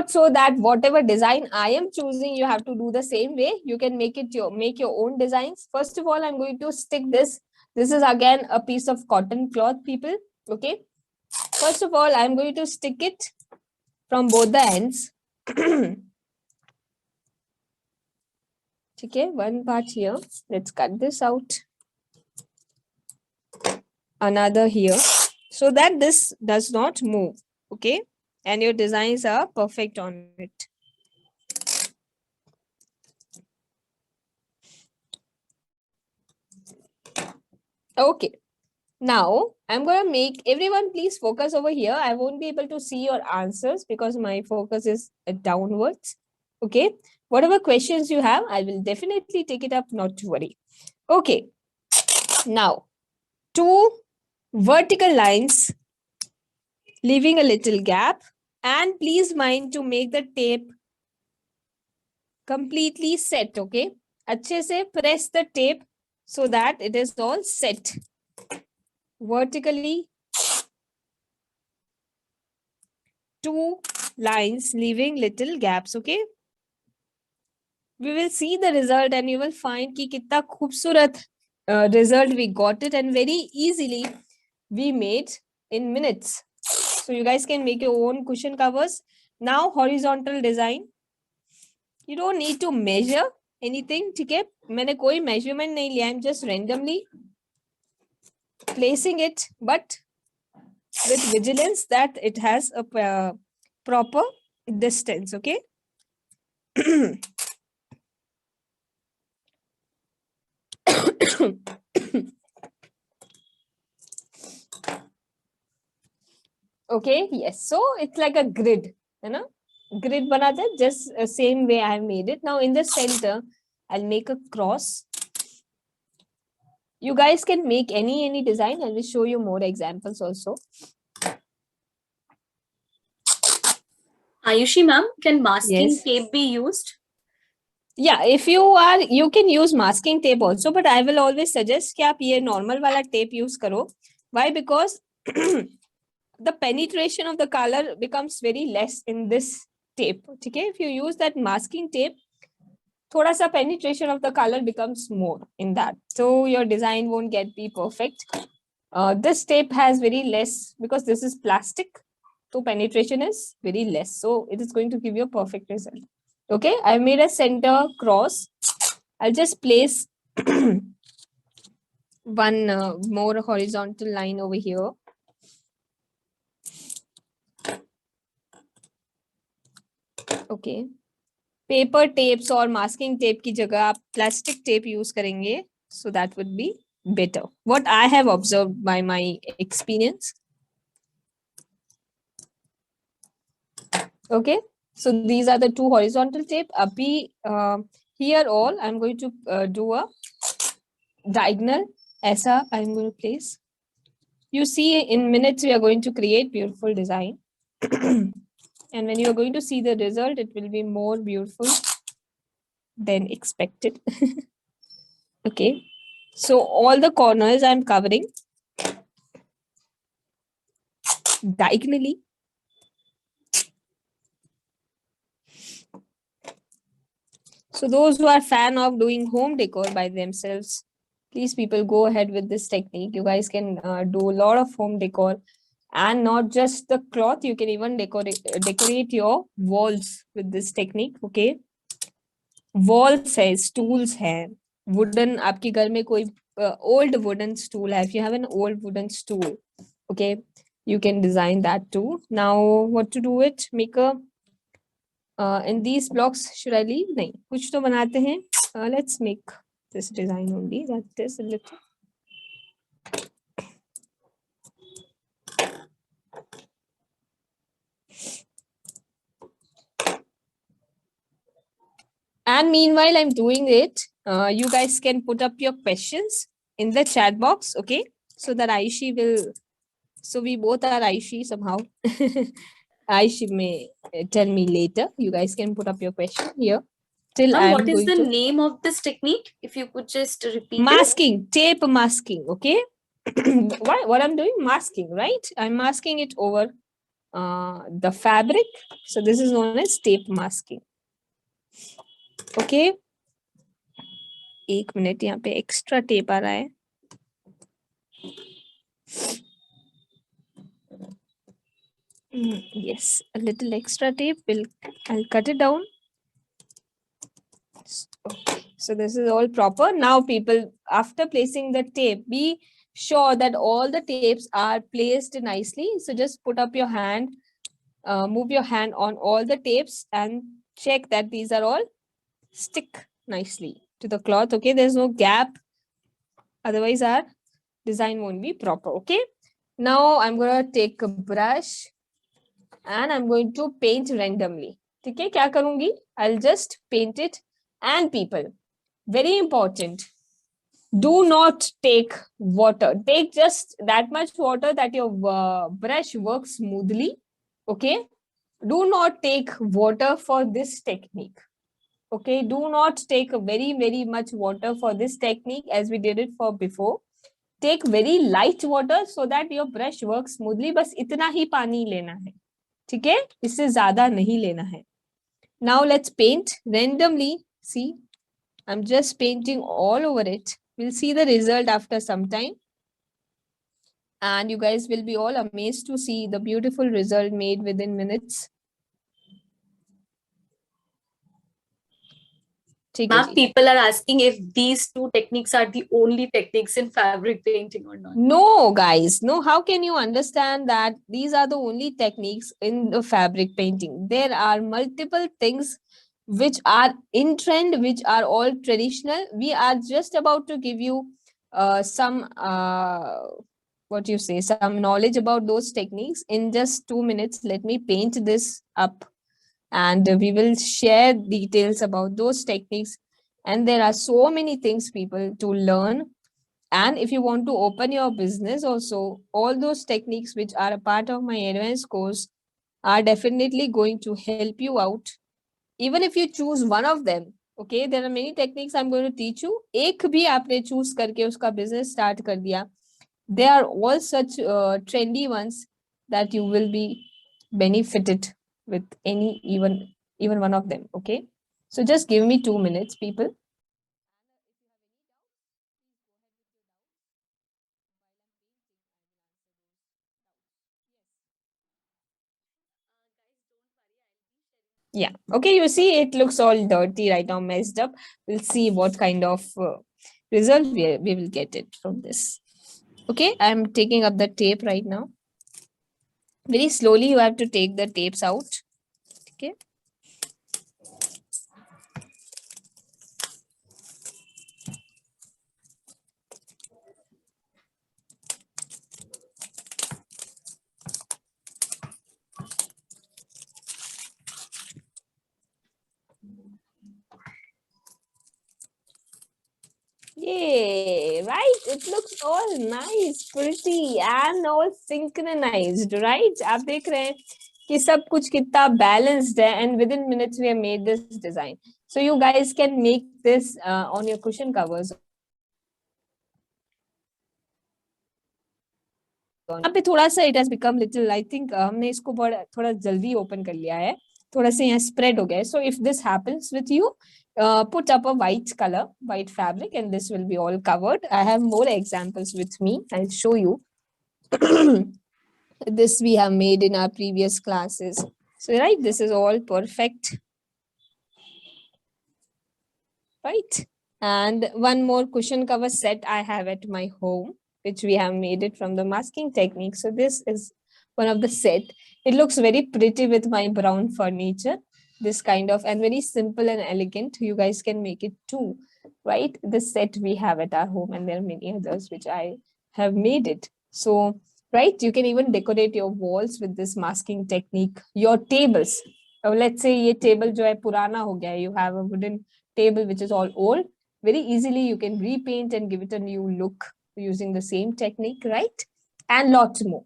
not so that whatever design I am choosing, you have to do the same way. You can make your own designs. First of all, I'm going to stick this. This is again a piece of cotton cloth, people. Okay. First of all, I'm going to stick it from both the ends. Okay, one part here. Let's cut this out. Another here, so that this does not move. Okay, and your designs are perfect on it. Okay, now I'm going to make everyone please focus over here. I won't be able to see your answers because my focus is downwards. Okay, whatever questions you have, I will definitely take it up, not to worry. Okay, now 2 vertical lines leaving a little gap, and please mind to make the tape completely set. Okay, अच्छे से press the tape so that it is all set vertically. 2 lines leaving little gaps. Okay, we will see the result and you will find कि कितना खूबसूरत result we got it, and very easily we made in minutes. So you guys can make your own cushion covers. Now horizontal design. You don't need to measure anything. ठीक है, मैंने कोई measurement नहीं लिया. I'm just randomly placing it, but with vigilance that it has a proper distance. Okay. Okay, yes, so it's like a grid, you know, grid banata, just same way I have made it. Now in the center I'll make a cross. You guys can make any design. I will show you more examples also. Ayushi ma'am, can masking Yes. tape be used? Yeah, if you are, you can use masking tape also, but I will always suggest कि आप ये normal वाला tape use करो. Why? Because the penetration of the color becomes very less in this tape. Okay, if you use that masking tape, thoda sa penetration of the color becomes more in that, so your design won't get be perfect. This tape has very less because this is plastic, so penetration is very less, so it is going to give you a perfect result. Okay, I made a center cross. I'll just place one more horizontal line over here. Okay, paper tapes or masking tape की जगह आप plastic tape use करेंगे, so that would be better. What I have observed by my experience. Okay, so these are the 2 horizontal tape. Abhi here all I'm going to do a diagonal. Aisa I'm going to place. You see, in minutes we are going to create beautiful design. And when you are going to see the result, it will be more beautiful than expected. Okay, so all the corners I'm covering diagonally. So those who are fan of doing home decor by themselves, please people go ahead with this technique. You guys can do a lot of home decor, and not just the cloth. You can even decorate your walls with this technique. Okay, walls है, stools है, wooden, आपके घर में कोई old wooden stool है. If you have an old wooden stool, okay, you can design that too. Now what to do it? Make a in these blocks, should I leave? नहीं, कुछ तो बनाते हैं. Let's make this design only. That is a little. And meanwhile, I'm doing it. You guys can put up your questions in the chat box, okay? So that Aishi will. So we both are Aishi somehow. Aishi may tell me later. You guys can put up your question here. Till Ma'am, I'm what is going the to name of this technique? If you could just repeat masking, tape masking, okay? What I'm doing? Masking, right? I'm masking it over the fabric. So this is known as tape masking. Okay. 1 minute, यहाँ पे extra tape आ रहा है. Yes, a little extra tape. I'll cut it down. Okay. So this is all proper. Now people, after placing the tape, be sure that all the tapes are placed nicely. So just put up your hand, move your hand on all the tapes and check that these are all stick nicely to the cloth. Okay, there's no gap. Otherwise our design won't be proper. Okay. Now I'm going to take a brush and I'm going to paint randomly. ठीक है, क्या करूंगी? I'll just paint it. And people, very important, do not take water. Take just that much water that your brush works smoothly. Okay, do not take water for this technique. Okay, do not take very much water for this technique as we did it for before. Take very light water so that your brush works smoothly. बस इतना ही पानी लेना है, ठीक है, इससे ज्यादा नहीं लेना है. Now let's paint randomly. See, I'm just painting all over it. We'll see the result after some time. And you guys will be all amazed to see the beautiful result made within minutes. Ma'am, people are asking if these two techniques are the only techniques in fabric painting or not. No, guys. No, how can you understand that these are the only techniques in the fabric painting? There are multiple things which are in trend, which are all traditional. We are just about to give you some what you say, some knowledge about those techniques. In just 2 minutes, let me paint this up and we will share details about those techniques. And there are so many things, people, to learn. And if you want to open your business also, all those techniques which are a part of my advanced course are definitely going to help you out. Even if you choose one of them, okay, there are many techniques I'm going to teach you. एक भी आपने choose करके उसका business start कर दिया. They are all such trendy ones that you will be benefited with any even one of them. Okay, so just give me 2 minutes, people. Yeah, okay, you see it looks all dirty right now, messed up. We'll see what kind of result we will get it from this. Okay, I'm taking up the tape right now. Very slowly you have to take the tapes out. Okay. Yay, right? It looks all nice, pretty and all synchronized, right? आप देख रहे हैं कि सब कुछ कितना balanced है and within minutes we have made this design. So you guys can make this on your cushion covers. यहाँ पे थोड़ा सा it has become little, I think हमने इसको थोड़ा जल्दी open कर लिया है, थोड़ा सा यहाँ spread हो गया है. So if this happens with you, put up a white color, white fabric, and this will be all covered. I have more examples with me. I'll show you. This we have made in our previous classes. So right, this is all perfect. Right. And one more cushion cover set I have at my home, which we have made it from the masking technique. So this is one of the set. It looks very pretty with my brown furniture. This kind of, and very simple and elegant. You guys can make it too, right? This set we have at our home, and there are many others which I have made it. So, right, you can even decorate your walls with this masking technique. Your tables. Let's say ये table जो है पुराना हो गया. You have a wooden table which is all old. Very easily you can repaint and give it a new look using the same technique, right? And lots more.